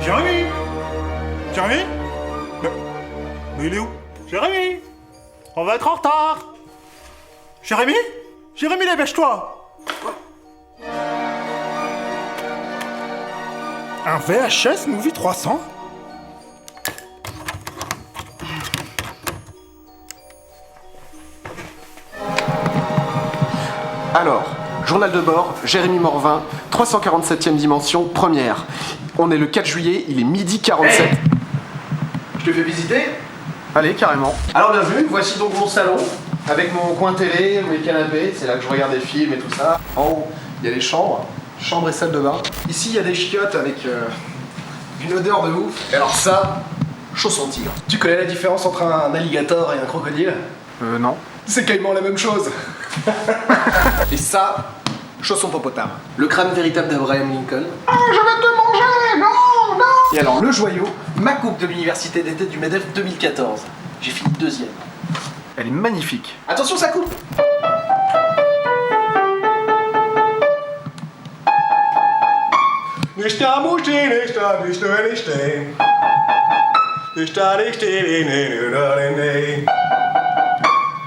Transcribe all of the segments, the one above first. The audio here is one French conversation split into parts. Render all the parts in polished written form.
Jérémy! Jérémy? Mais il est où? Jérémy! On va être en retard! Jérémy? Jérémy, dépêche-toi! Un VHS Movie 300? Alors, journal de bord, Jérémy Morvin, 347e dimension, première. On est le 4 juillet, il est midi 47. Hey, je te fais visiter? Allez, carrément. Alors bienvenue, voici donc mon salon, avec mon coin télé, mes canapés, c'est là que je regarde des films et tout ça. En haut, il y a les chambres, chambre et salle de bain. Ici, il y a des chiottes avec une odeur de ouf. Et alors ça, chausson tigre. Tu connais la différence entre un alligator et un crocodile? Non. C'est quasiment la même chose. Et ça, chausson popotame. Le crâne véritable d'Abraham Lincoln. Ah, je vais te manger! Non, non! Et alors, le joyau, ma coupe de l'université d'été du MEDEF 2014. J'ai fini deuxième. Elle est magnifique. Attention, ça coupe!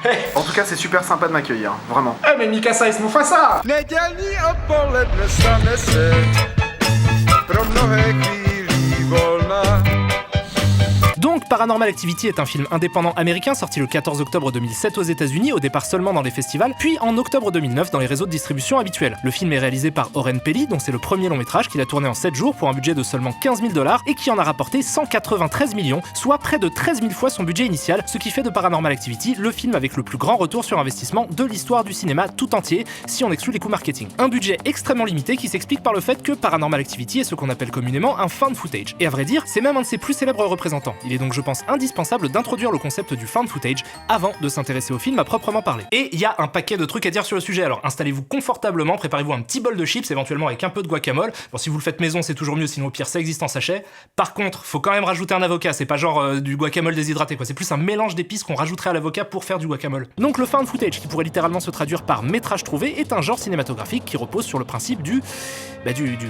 Hey. En tout cas, c'est super sympa de m'accueillir, vraiment. Eh mais Mikasa jest Mufasa! Nedělní odpoledne stane se pro mnohé chvílí volna. Donc, Paranormal Activity est un film indépendant américain sorti le 14 octobre 2007 aux États-Unis, au départ seulement dans les festivals, puis en octobre 2009 dans les réseaux de distribution habituels. Le film est réalisé par Oren Peli, dont c'est le premier long métrage qu'il a tourné en 7 jours pour un budget de seulement 15 000 $ et qui en a rapporté 193 millions, soit près de 13 000 fois son budget initial, ce qui fait de Paranormal Activity le film avec le plus grand retour sur investissement de l'histoire du cinéma tout entier, si on exclut les coûts marketing. Un budget extrêmement limité qui s'explique par le fait que Paranormal Activity est ce qu'on appelle communément un found footage. Et à vrai dire, c'est même un de ses plus célèbres représentants. Il est donc, je pense, indispensable d'introduire le concept du found footage avant de s'intéresser au film à proprement parler. Et il y a un paquet de trucs à dire sur le sujet, alors installez-vous confortablement, préparez-vous un petit bol de chips, éventuellement avec un peu de guacamole. Bon, si vous le faites maison, c'est toujours mieux, sinon au pire, ça existe en sachet. Par contre, faut quand même rajouter un avocat, c'est pas genre du guacamole déshydraté, quoi. C'est plus un mélange d'épices qu'on rajouterait à l'avocat pour faire du guacamole. Donc le found footage, qui pourrait littéralement se traduire par métrage trouvé, est un genre cinématographique qui repose sur le principe du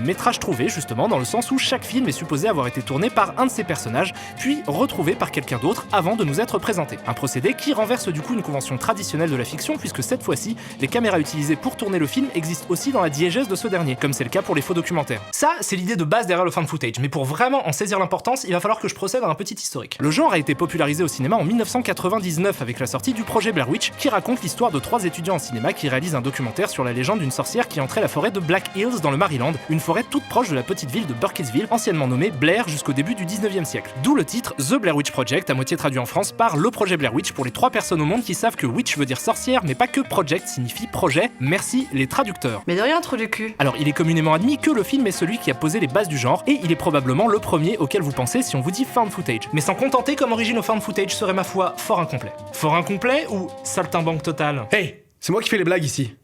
métrage trouvé, justement, dans le sens où chaque film est supposé avoir été tourné par un de ses personnages, puis retrouvé par quelqu'un d'autre avant de nous être présenté. Un procédé qui renverse du coup une convention traditionnelle de la fiction, puisque cette fois-ci, les caméras utilisées pour tourner le film existent aussi dans la diégèse de ce dernier, comme c'est le cas pour les faux documentaires. Ça, c'est l'idée de base derrière le found footage, mais pour vraiment en saisir l'importance, il va falloir que je procède à un petit historique. Le genre a été popularisé au cinéma en 1999 avec la sortie du projet Blair Witch, qui raconte l'histoire de 3 étudiants en cinéma qui réalisent un documentaire sur la légende d'une sorcière qui entrait la forêt de Black Hills dans le Maryland, une forêt toute proche de la petite ville de Burkittsville, anciennement nommée Blair jusqu'au début du 19e siècle. D'où le titre The Blair Witch Project, à moitié traduit en France par le projet Blair Witch pour les 3 personnes au monde qui savent que witch veut dire sorcière, mais pas que project signifie projet. Merci les traducteurs. Mais de rien, trop du cul. Alors, il est communément admis que le film est celui qui a posé les bases du genre, et il est probablement le premier auquel vous pensez si on vous dit found footage. Mais sans contenter comme origine au found footage serait ma foi fort incomplet. Fort incomplet ou saltimbanque total? Hey, c'est moi qui fais les blagues ici.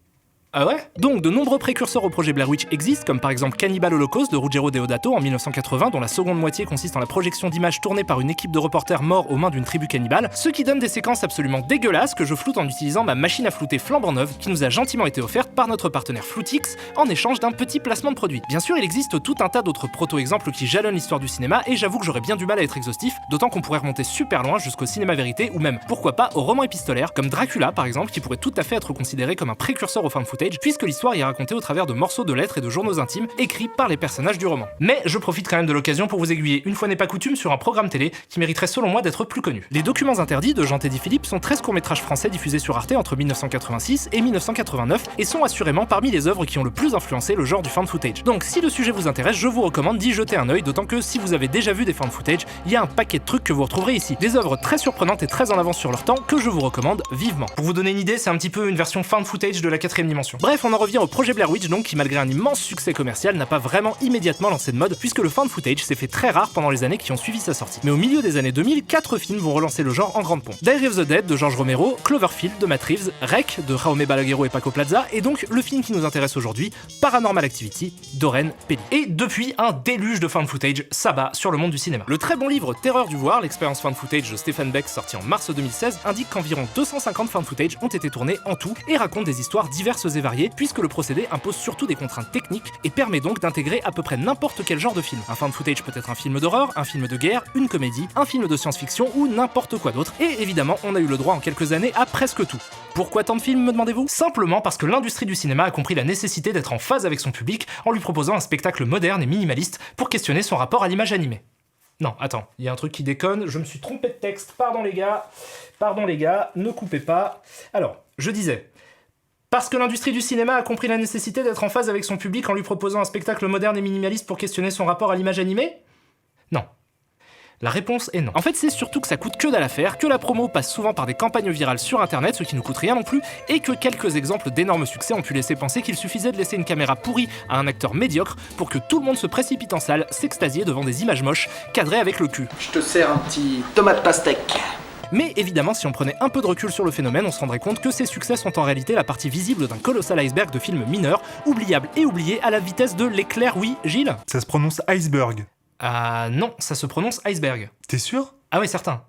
Ah ouais? Donc de nombreux précurseurs au projet Blair Witch existent, comme par exemple Cannibal Holocaust de Ruggero Deodato en 1980, dont la seconde moitié consiste en la projection d'images tournées par une équipe de reporters morts aux mains d'une tribu cannibale, ce qui donne des séquences absolument dégueulasses que je floute en utilisant ma machine à flouter flambant neuve, qui nous a gentiment été offerte par notre partenaire Floutix en échange d'un petit placement de produit. Bien sûr, il existe tout un tas d'autres proto-exemples qui jalonnent l'histoire du cinéma, et j'avoue que j'aurais bien du mal à être exhaustif, d'autant qu'on pourrait remonter super loin jusqu'au cinéma vérité, ou même, pourquoi pas, au roman épistolaire, comme Dracula par exemple, qui pourrait tout à fait être considéré comme un précurseur au found footage, puisque l'histoire est racontée au travers de morceaux de lettres et de journaux intimes écrits par les personnages du roman. Mais je profite quand même de l'occasion pour vous aiguiller, une fois n'est pas coutume, sur un programme télé qui mériterait selon moi d'être plus connu. Les Documents interdits de Jean-Teddy Philippe sont 13 courts-métrages français diffusés sur Arte entre 1986 et 1989 et sont assurément parmi les œuvres qui ont le plus influencé le genre du found footage. Donc si le sujet vous intéresse, je vous recommande d'y jeter un œil, d'autant que si vous avez déjà vu des found footage, il y a un paquet de trucs que vous retrouverez ici. Des œuvres très surprenantes et très en avance sur leur temps que je vous recommande vivement. Pour vous donner une idée, c'est un petit peu une version found footage de la 4ème dimension. Bref, on en revient au projet Blair Witch, donc, qui malgré un immense succès commercial n'a pas vraiment immédiatement lancé de mode, puisque le found footage s'est fait très rare pendant les années qui ont suivi sa sortie. Mais au milieu des années 2000, 4 films vont relancer le genre en grande pompe. Diary of the Dead de George Romero, Cloverfield de Matt Reeves, Rec de Jaume Balaguerro et Paco Plaza, et donc le film qui nous intéresse aujourd'hui, Paranormal Activity d'Oren Peli. Et depuis, un déluge de found footage s'abat sur le monde du cinéma. Le très bon livre Terreur du voir, l'expérience found footage de Stephen Beck, sorti en mars 2016, indique qu'environ 250 found footage ont été tournés en tout et raconte des histoires diverses et variées, puisque le procédé impose surtout des contraintes techniques et permet donc d'intégrer à peu près n'importe quel genre de film. Un found footage peut être un film d'horreur, un film de guerre, une comédie, un film de science-fiction ou n'importe quoi d'autre. Et évidemment, on a eu le droit en quelques années à presque tout. Pourquoi tant de films, me demandez-vous? Simplement parce que l'industrie du cinéma a compris la nécessité d'être en phase avec son public en lui proposant un spectacle moderne et minimaliste pour questionner son rapport à l'image animée. Non, attends, il y a un truc qui déconne, je me suis trompé de texte, pardon les gars, ne coupez pas. Alors, je disais, parce que l'industrie du cinéma a compris la nécessité d'être en phase avec son public en lui proposant un spectacle moderne et minimaliste pour questionner son rapport à l'image animée? Non. La réponse est non. En fait, c'est surtout que ça coûte que dalle à faire, que la promo passe souvent par des campagnes virales sur internet, ce qui ne coûte rien non plus, et que quelques exemples d'énormes succès ont pu laisser penser qu'il suffisait de laisser une caméra pourrie à un acteur médiocre pour que tout le monde se précipite en salle, s'extasier devant des images moches, cadrées avec le cul. Je te sers un petit tomate pastèque. Mais évidemment, si on prenait un peu de recul sur le phénomène, on se rendrait compte que ces succès sont en réalité la partie visible d'un colossal iceberg de films mineurs, oubliables et oubliés à la vitesse de l'éclair, oui, Gilles? Ça se prononce iceberg. Ah non, ça se prononce iceberg. T'es sûr? Ah oui, certain.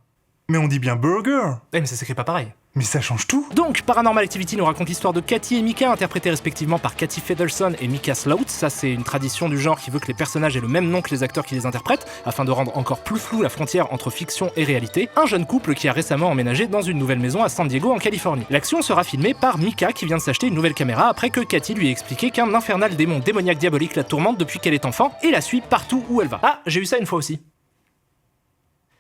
Mais on dit bien burger. Eh mais ça s'écrit pas pareil. Mais ça change tout. Donc, Paranormal Activity nous raconte l'histoire de Katie et Micah, interprétées respectivement par Katie Featherston et Micah Sloat. Ça, c'est une tradition du genre qui veut que les personnages aient le même nom que les acteurs qui les interprètent, afin de rendre encore plus floue la frontière entre fiction et réalité. Un jeune couple qui a récemment emménagé dans une nouvelle maison à San Diego, en Californie. L'action sera filmée par Micah, qui vient de s'acheter une nouvelle caméra après que Katie lui ait expliqué qu'un infernal démon démoniaque diabolique la tourmente depuis qu'elle est enfant et la suit partout où elle va. Ah, j'ai eu ça une fois aussi.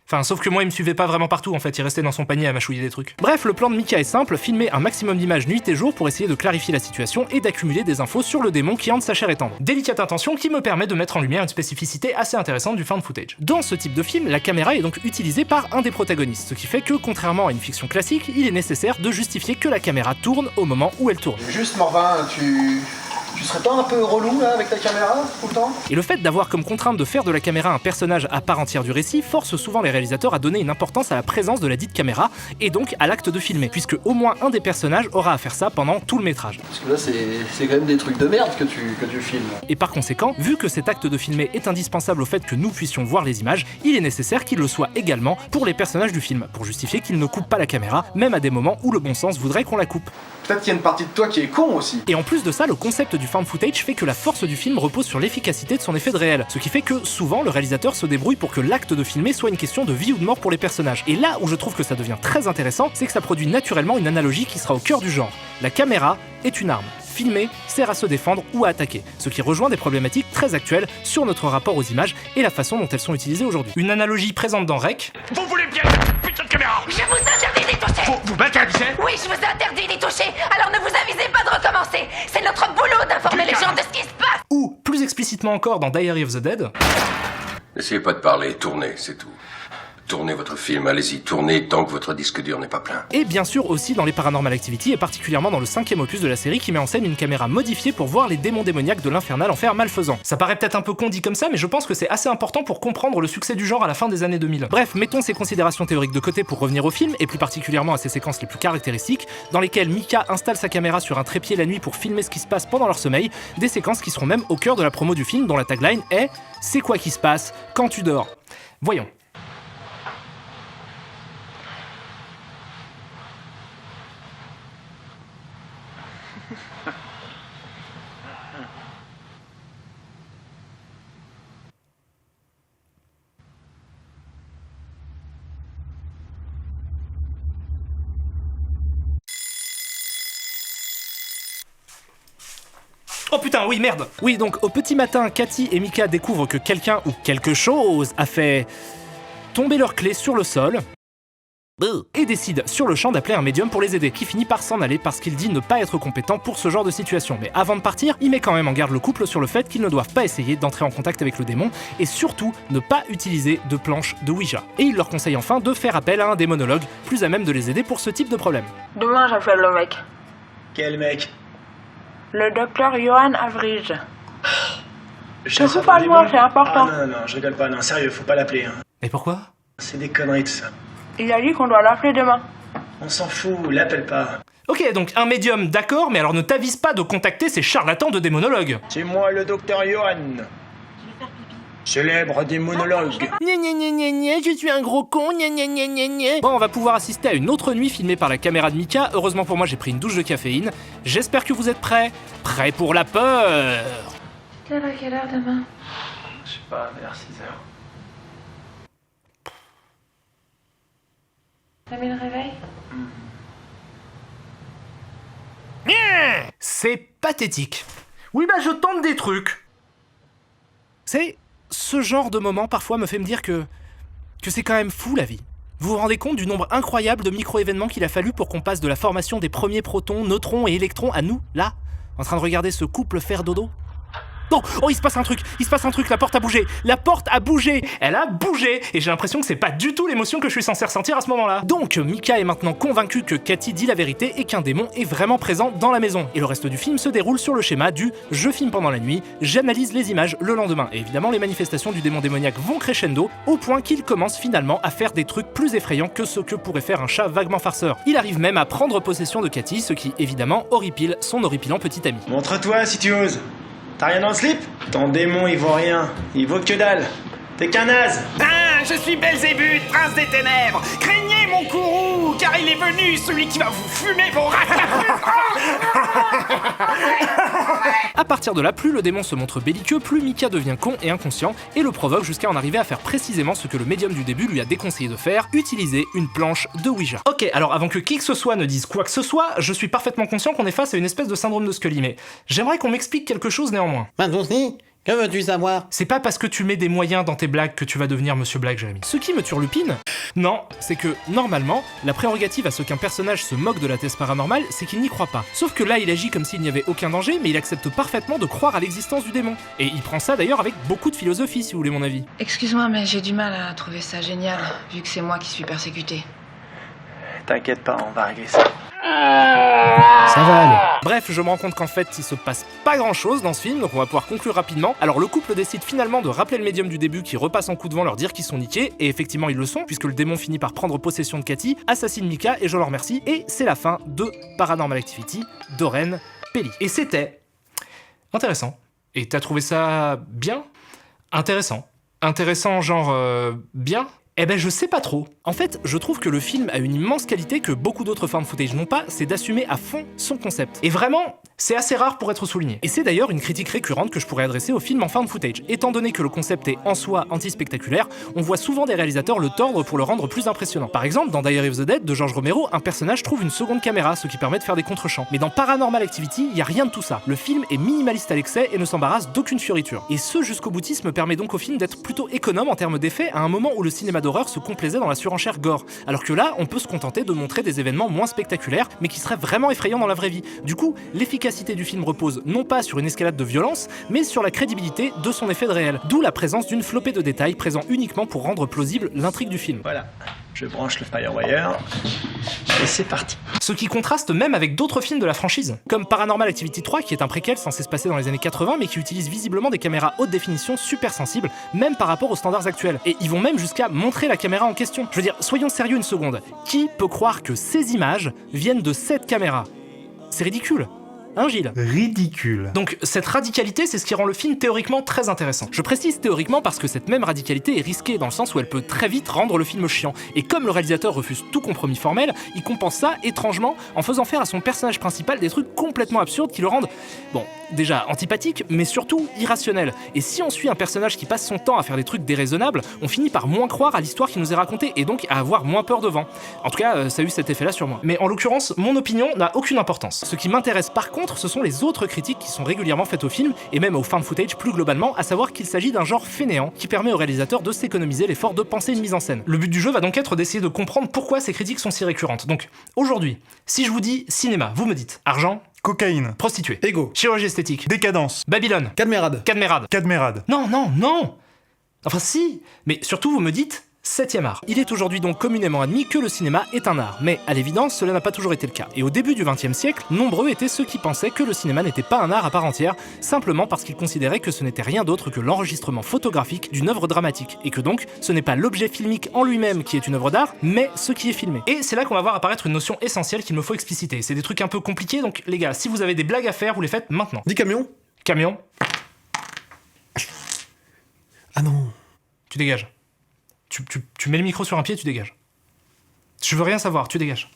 Enfin, sauf que moi, il me suivait pas vraiment partout, en fait, il restait dans son panier à mâchouiller des trucs. Bref, le plan de Micah est simple, filmer un maximum d'images nuit et jour pour essayer de clarifier la situation et d'accumuler des infos sur le démon qui hante sa chair et tendre. Délicate intention qui me permet de mettre en lumière une spécificité assez intéressante du found footage. Dans ce type de film, la caméra est donc utilisée par un des protagonistes, ce qui fait que, contrairement à une fiction classique, il est nécessaire de justifier que la caméra tourne au moment où elle tourne. Juste Morvin, tu serais pas un peu relou là avec ta caméra tout le temps? Et le fait d'avoir comme contrainte de faire de la caméra un personnage à part entière du récit force souvent les réalisateurs à donner une importance à la présence de la dite caméra et donc à l'acte de filmer, puisque au moins un des personnages aura à faire ça pendant tout le métrage. Parce que là c'est quand même des trucs de merde que tu filmes. Et par conséquent, vu que cet acte de filmer est indispensable au fait que nous puissions voir les images, il est nécessaire qu'il le soit également pour les personnages du film, pour justifier qu'ils ne coupent pas la caméra, même à des moments où le bon sens voudrait qu'on la coupe. Peut-être qu'il y a une partie de toi qui est con aussi. Et en plus de ça, le concept du found footage fait que la force du film repose sur l'efficacité de son effet de réel, ce qui fait que souvent le réalisateur se débrouille pour que l'acte de filmer soit une question de vie ou de mort pour les personnages. Et là où je trouve que ça devient très intéressant, c'est que ça produit naturellement une analogie qui sera au cœur du genre. La caméra est une arme. Filmer sert à se défendre ou à attaquer, ce qui rejoint des problématiques très actuelles sur notre rapport aux images et la façon dont elles sont utilisées aujourd'hui. Une analogie présente dans Rec. Vous voulez bien cette putain de caméra? Je vous interdis d'y toucher! Vous m'interdisez? Oui, je vous interdis d'y toucher! Alors ne vous avisez pas de recommencer! C'est notre boulot d'informer les gens de ce qui se passe! Ou, plus explicitement encore dans Diary of the Dead. N'essayez pas de parler, tournez, c'est tout. Tournez votre film, allez-y, tournez tant que votre disque dur n'est pas plein. Et bien sûr aussi dans les Paranormal Activity, et particulièrement dans le 5e opus de la série qui met en scène une caméra modifiée pour voir les démons démoniaques de l'infernal enfer malfaisant. Ça paraît peut-être un peu con dit comme ça, mais je pense que c'est assez important pour comprendre le succès du genre à la fin des années 2000. Bref, mettons ces considérations théoriques de côté pour revenir au film, et plus particulièrement à ses séquences les plus caractéristiques, dans lesquelles Micah installe sa caméra sur un trépied la nuit pour filmer ce qui se passe pendant leur sommeil, des séquences qui seront même au cœur de la promo du film dont la tagline est « C'est quoi qui se passe quand tu dors ?» Voyons. Oh putain, oui, merde! Oui, donc au petit matin, Katie et Micah découvrent que quelqu'un ou quelque chose a fait tomber leurs clés sur le sol et décide sur le champ d'appeler un médium pour les aider, qui finit par s'en aller parce qu'il dit ne pas être compétent pour ce genre de situation. Mais avant de partir, il met quand même en garde le couple sur le fait qu'ils ne doivent pas essayer d'entrer en contact avec le démon et surtout ne pas utiliser de planche de Ouija. Et il leur conseille enfin de faire appel à un démonologue plus à même de les aider pour ce type de problème. Demain, j'appelle le mec. Quel mec? Le docteur Johan Avrige. Je fous pas de moi, c'est important. Ah, non, je rigole pas, non, sérieux, faut pas l'appeler. Hein. Mais pourquoi? C'est des conneries tout ça. Il a dit qu'on doit l'appeler demain. On s'en fout, l'appelle pas. Ok, donc un médium, d'accord, mais alors ne t'avise pas de contacter ces charlatans de démonologues. C'est moi le docteur Johan. Célèbre des monologues. Gna gna gna gna gna, je suis un gros con, gna gna gna gna gna. Bon, on va pouvoir assister à une autre nuit filmée par la caméra de Mika. Heureusement pour moi, j'ai pris une douche de caféine. J'espère que vous êtes prêts. Prêts pour la peur. T'as à quelle heure demain? Je sais pas, vers 6h. T'as mis le réveil? C'est pathétique. Oui, bah je tente des trucs. C'est ce genre de moment parfois me fait me dire que c'est quand même fou la vie. Vous vous rendez compte du nombre incroyable de micro-événements qu'il a fallu pour qu'on passe de la formation des premiers protons, neutrons et électrons à nous, là, en train de regarder ce couple faire dodo? Oh, il se passe un truc, la porte a bougé, elle a bougé, et j'ai l'impression que c'est pas du tout l'émotion que je suis censé ressentir à ce moment-là. Donc, Mika est maintenant convaincu que Cathy dit la vérité et qu'un démon est vraiment présent dans la maison. Et le reste du film se déroule sur le schéma du « je filme pendant la nuit, j'analyse les images le lendemain ». Et évidemment, les manifestations du démon démoniaque vont crescendo, au point qu'il commence finalement à faire des trucs plus effrayants que ce que pourrait faire un chat vaguement farceur. Il arrive même à prendre possession de Cathy, ce qui, évidemment, horripile son horripilant petit ami. Montre-toi si tu oses. T'as rien dans le slip? Ton démon, il vaut rien. Il vaut que dalle. T'es qu'un naze. Ah, je suis Belzébuth, prince des ténèbres. Craignez mon courroux, car il est venu, celui qui va vous fumer vos rascapus. À partir de là, plus le démon se montre belliqueux, plus Mika devient con et inconscient, et le provoque jusqu'à en arriver à faire précisément ce que le médium du début lui a déconseillé de faire, utiliser une planche de Ouija. Ok, alors avant que qui que ce soit ne dise quoi que ce soit, je suis parfaitement conscient qu'on est face à une espèce de syndrome de Scully, mais j'aimerais qu'on m'explique quelque chose néanmoins. Que veux-tu savoir? C'est pas parce que tu mets des moyens dans tes blagues que tu vas devenir Monsieur Blague, Jérémy. Ce qui me turlupine, non, c'est que, normalement, la prérogative à ce qu'un personnage se moque de la thèse paranormale, c'est qu'il n'y croit pas. Sauf que là, il agit comme s'il n'y avait aucun danger, mais il accepte parfaitement de croire à l'existence du démon. Et il prend ça d'ailleurs avec beaucoup de philosophie, si vous voulez mon avis. Excuse-moi, mais j'ai du mal à trouver ça génial, vu que c'est moi qui suis persécutée. T'inquiète pas, on va régler ça. Ça va aller. Bref, je me rends compte qu'en fait, il se passe pas grand chose dans ce film, donc on va pouvoir conclure rapidement. Alors le couple décide finalement de rappeler le médium du début qui repasse en coup de vent leur dire qu'ils sont niqués, et effectivement ils le sont, puisque le démon finit par prendre possession de Cathy, assassine Mika, et je leur remercie, et c'est la fin de Paranormal Activity d'Oren Peli. Et c'était intéressant. Et t'as trouvé ça bien? Intéressant. Intéressant genre bien? Eh ben je sais pas trop. En fait, je trouve que le film a une immense qualité que beaucoup d'autres found footage n'ont pas, c'est d'assumer à fond son concept. Et vraiment, c'est assez rare pour être souligné. Et c'est d'ailleurs une critique récurrente que je pourrais adresser au film en found footage. Étant donné que le concept est en soi anti-spectaculaire, on voit souvent des réalisateurs le tordre pour le rendre plus impressionnant. Par exemple, dans Diary of the Dead de George Romero, un personnage trouve une seconde caméra, ce qui permet de faire des contre-champs. Mais dans Paranormal Activity, y a rien de tout ça. Le film est minimaliste à l'excès et ne s'embarrasse d'aucune fioriture. Et ce jusqu'au boutisme permet donc au film d'être plutôt économe en termes d'effets à un moment où le cinéma d'horreur se complaisait dans la surenchère gore. Alors que là, on peut se contenter de montrer des événements moins spectaculaires, mais qui seraient vraiment effrayants dans la vraie vie. Du coup, l'efficacité du film repose non pas sur une escalade de violence, mais sur la crédibilité de son effet de réel. D'où la présence d'une flopée de détails présents uniquement pour rendre plausible l'intrigue du film. Voilà, je branche le Firewire, et c'est parti. Ce qui contraste même avec d'autres films de la franchise, comme Paranormal Activity 3, qui est un préquel censé se passer dans les années 80, mais qui utilise visiblement des caméras haute définition super sensibles, même par rapport aux standards actuels. Et ils vont même jusqu'à montrer la caméra en question. Je veux dire, soyons sérieux une seconde. Qui peut croire que ces images viennent de cette caméra? C'est ridicule. Hein, Gilles? Ridicule. Donc cette radicalité, c'est ce qui rend le film théoriquement très intéressant. Je précise théoriquement parce que cette même radicalité est risquée dans le sens où elle peut très vite rendre le film chiant. Et comme le réalisateur refuse tout compromis formel, il compense ça étrangement en faisant faire à son personnage principal des trucs complètement absurdes qui le rendent, bon, déjà antipathique, mais surtout irrationnel. Et si on suit un personnage qui passe son temps à faire des trucs déraisonnables, on finit par moins croire à l'histoire qui nous est racontée et donc à avoir moins peur devant. En tout cas, ça a eu cet effet-là sur moi. Mais en l'occurrence, mon opinion n'a aucune importance. Ce qui m'intéresse par contre, ce sont les autres critiques qui sont régulièrement faites au film, et même au found footage plus globalement, à savoir qu'il s'agit d'un genre fainéant qui permet au réalisateur de s'économiser l'effort de penser une mise en scène. Le but du jeu va donc être d'essayer de comprendre pourquoi ces critiques sont si récurrentes. Donc, aujourd'hui, si je vous dis cinéma, vous me dites argent, cocaïne, prostituée, Ego, chirurgie esthétique, décadence, Babylone, Cadmerade, cadmérade. Non. Enfin si, mais surtout vous me dites 7e art. Il est aujourd'hui donc communément admis que le cinéma est un art, mais à l'évidence, cela n'a pas toujours été le cas. Et au début du XXe siècle, nombreux étaient ceux qui pensaient que le cinéma n'était pas un art à part entière, simplement parce qu'ils considéraient que ce n'était rien d'autre que l'enregistrement photographique d'une œuvre dramatique, et que donc, ce n'est pas l'objet filmique en lui-même qui est une œuvre d'art, mais ce qui est filmé. Et c'est là qu'on va voir apparaître une notion essentielle qu'il me faut expliciter. C'est des trucs un peu compliqués, donc les gars, si vous avez des blagues à faire, vous les faites maintenant. Dis camion. Camion. Ah non. Tu dégages. Tu mets le micro sur un pied, tu dégages. Je veux rien savoir, tu dégages.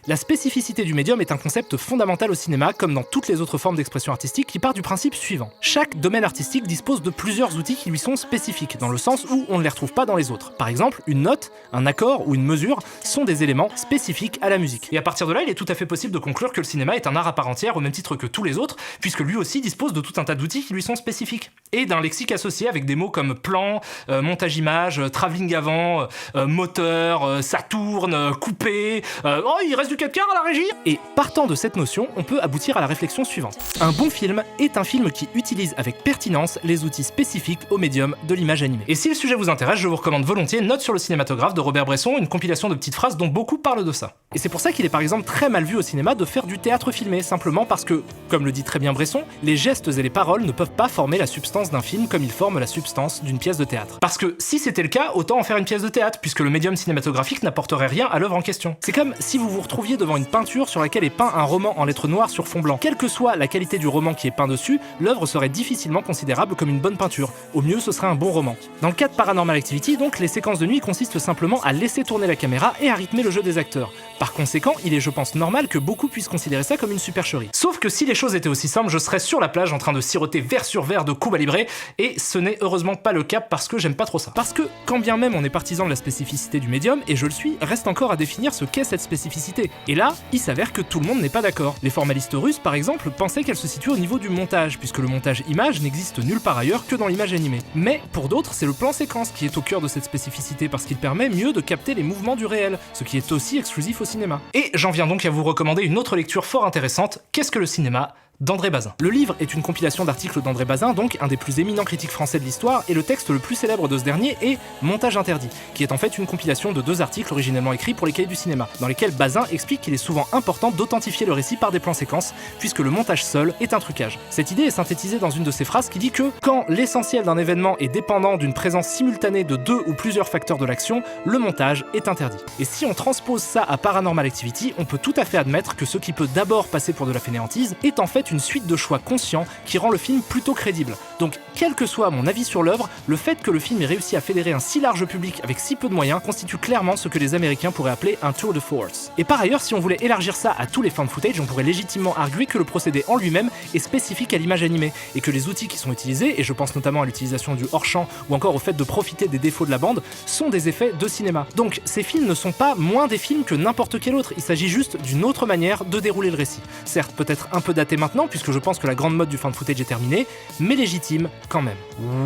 La spécificité du médium est un concept fondamental au cinéma, comme dans toutes les autres formes d'expression artistique, qui part du principe suivant. Chaque domaine artistique dispose de plusieurs outils qui lui sont spécifiques, dans le sens où on ne les retrouve pas dans les autres. Par exemple, une note, un accord ou une mesure sont des éléments spécifiques à la musique. Et à partir de là, il est tout à fait possible de conclure que le cinéma est un art à part entière, au même titre que tous les autres, puisque lui aussi dispose de tout un tas d'outils qui lui sont spécifiques. Et d'un lexique associé avec des mots comme plan, montage image, travelling avant, moteur, ça tourne, coupé, oh il reste du 4 quarts à la régie. Et partant de cette notion, on peut aboutir à la réflexion suivante. Un bon film est un film qui utilise avec pertinence les outils spécifiques au médium de l'image animée. Et si le sujet vous intéresse, je vous recommande volontiers Notes sur le cinématographe de Robert Bresson, une compilation de petites phrases dont beaucoup parlent de ça. Et c'est pour ça qu'il est par exemple très mal vu au cinéma de faire du théâtre filmé, simplement parce que, comme le dit très bien Bresson, les gestes et les paroles ne peuvent pas former la substance d'un film comme ils forment la substance d'une pièce de théâtre. Parce que si c'était le cas, autant en faire une pièce de théâtre, puisque le médium cinématographique n'apporterait rien à l'œuvre en question. C'est comme si vous vous retrouviez devant une peinture sur laquelle est peint un roman en lettres noires sur fond blanc. Quelle que soit la qualité du roman qui est peint dessus, l'œuvre serait difficilement considérable comme une bonne peinture. Au mieux, ce serait un bon roman. Dans le cas de Paranormal Activity, donc, les séquences de nuit consistent simplement à laisser tourner la caméra et à rythmer le jeu des acteurs. Par conséquent, il est, je pense, normal que beaucoup puissent considérer ça comme une supercherie. Sauf que si les choses étaient aussi simples, je serais sur la plage en train de siroter verre sur verre de Cuba Libre, et ce n'est heureusement pas le cas parce que j'aime pas trop ça. Parce que, quand bien même on est partisan de la spécificité du médium, et je le suis, reste encore à définir ce qu'est cette spécificité. Et là, il s'avère que tout le monde n'est pas d'accord. Les formalistes russes, par exemple, pensaient qu'elle se situe au niveau du montage, puisque le montage image n'existe nulle part ailleurs que dans l'image animée. Mais, pour d'autres, c'est le plan séquence qui est au cœur de cette spécificité, parce qu'il permet mieux de capter les mouvements du réel, ce qui est aussi exclusif au cinéma. Et j'en viens donc à vous recommander une autre lecture fort intéressante, Qu'est-ce que le cinéma ? D'André Bazin. Le livre est une compilation d'articles d'André Bazin, donc un des plus éminents critiques français de l'histoire, et le texte le plus célèbre de ce dernier est Montage interdit, qui est en fait une compilation de 2 articles originellement écrits pour les cahiers du cinéma, dans lesquels Bazin explique qu'il est souvent important d'authentifier le récit par des plans séquences, puisque le montage seul est un trucage. Cette idée est synthétisée dans une de ses phrases qui dit que quand l'essentiel d'un événement est dépendant d'une présence simultanée de 2 ou plusieurs facteurs de l'action, le montage est interdit. Et si on transpose ça à Paranormal Activity, on peut tout à fait admettre que ce qui peut d'abord passer pour de la fainéantise est en fait une suite de choix conscients qui rend le film plutôt crédible. Donc, quel que soit mon avis sur l'œuvre, le fait que le film ait réussi à fédérer un si large public avec si peu de moyens constitue clairement ce que les Américains pourraient appeler un tour de force. Et par ailleurs, si on voulait élargir ça à tous les found footage, on pourrait légitimement arguer que le procédé en lui-même est spécifique à l'image animée, et que les outils qui sont utilisés, et je pense notamment à l'utilisation du hors-champ ou encore au fait de profiter des défauts de la bande, sont des effets de cinéma. Donc, ces films ne sont pas moins des films que n'importe quel autre, il s'agit juste d'une autre manière de dérouler le récit. Certes, peut-être un peu daté maintenant, puisque je pense que la grande mode du found footage est terminée, mais légitime quand même.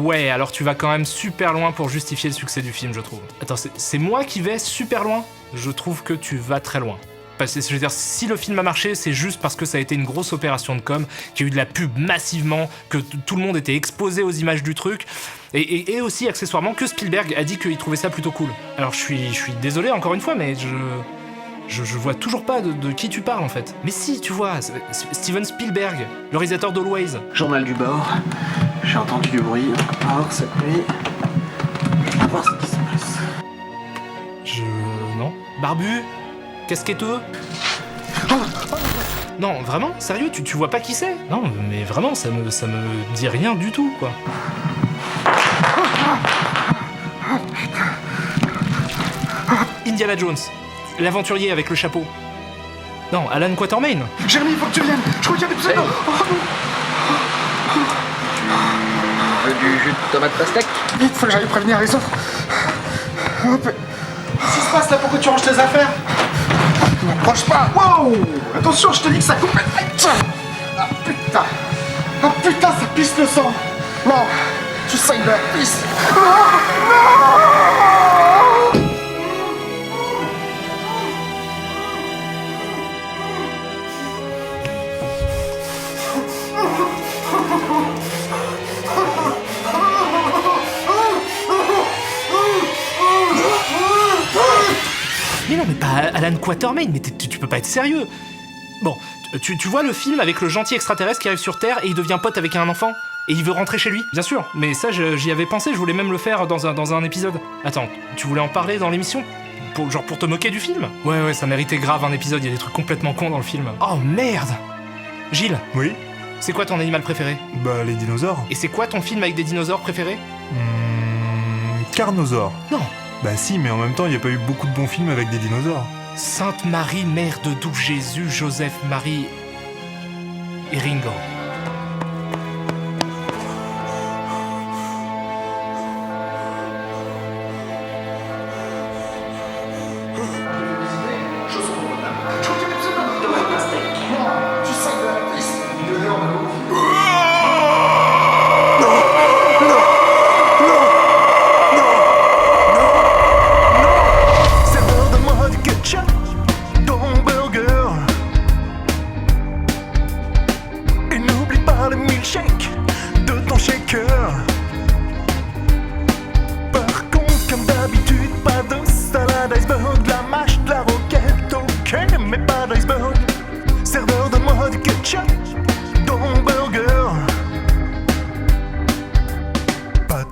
Ouais, alors tu vas quand même super loin pour justifier le succès du film, je trouve. Attends, c'est moi qui vais super loin ? Je trouve que tu vas très loin. Parce que, je veux dire, si le film a marché, c'est juste parce que ça a été une grosse opération de com, qu'il y a eu de la pub massivement, que tout le monde était exposé aux images du truc, et aussi accessoirement que Spielberg a dit qu'il trouvait ça plutôt cool. Alors je suis désolé encore une fois, mais je vois toujours pas de qui tu parles en fait. Mais si, tu vois, Steven Spielberg, le réalisateur d'Always. Journal du bord, j'ai entendu du bruit encore cette nuit. On va voir ce qui se passe. Non. Barbu ? Casquetteux ? Non, vraiment ? Sérieux, tu vois pas qui c'est ? Non, mais vraiment, ça me dit rien du tout, quoi. Indiana Jones. L'aventurier avec le chapeau. Non, Alan Quatermain. Jérémy, faut que tu viennes. Je crois qu'il y a des pseudos. Tu veux du jus de tomate pastèque? Vite, faut que j'aille prévenir les autres. Qu'est-ce qui se passe là? Pourquoi tu ranges tes affaires? Ne m'approche pas. Wow! Attention, je te dis que ça coupe. Ah putain. Ah putain, ça pisse le sang. Non, tu saignes de la pisse. Mais non, mais pas Alan Quatermain, mais tu peux pas être sérieux. Bon, tu vois le film avec le gentil extraterrestre qui arrive sur Terre et il devient pote avec un enfant et il veut rentrer chez lui? Bien sûr, mais ça j'y avais pensé, je voulais même le faire dans un épisode. Attends, tu voulais en parler dans l'émission? Pour te moquer du film? Ouais, ça méritait grave un épisode, il y a des trucs complètement cons dans le film. Oh merde! Gilles? Oui? C'est quoi ton animal préféré? Bah, les dinosaures. Et c'est quoi ton film avec des dinosaures préféré? Carnosaure. Non. Bah si, mais en même temps, il n'y a pas eu beaucoup de bons films avec des dinosaures. Sainte Marie, mère de doux Jésus, Joseph, Marie et Ringo.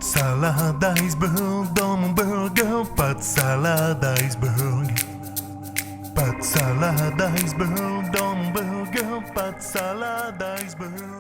Salade iceberg dans mon burger, pas de salade iceberg. Pas de salade iceberg dans mon burger, pas de salade iceberg.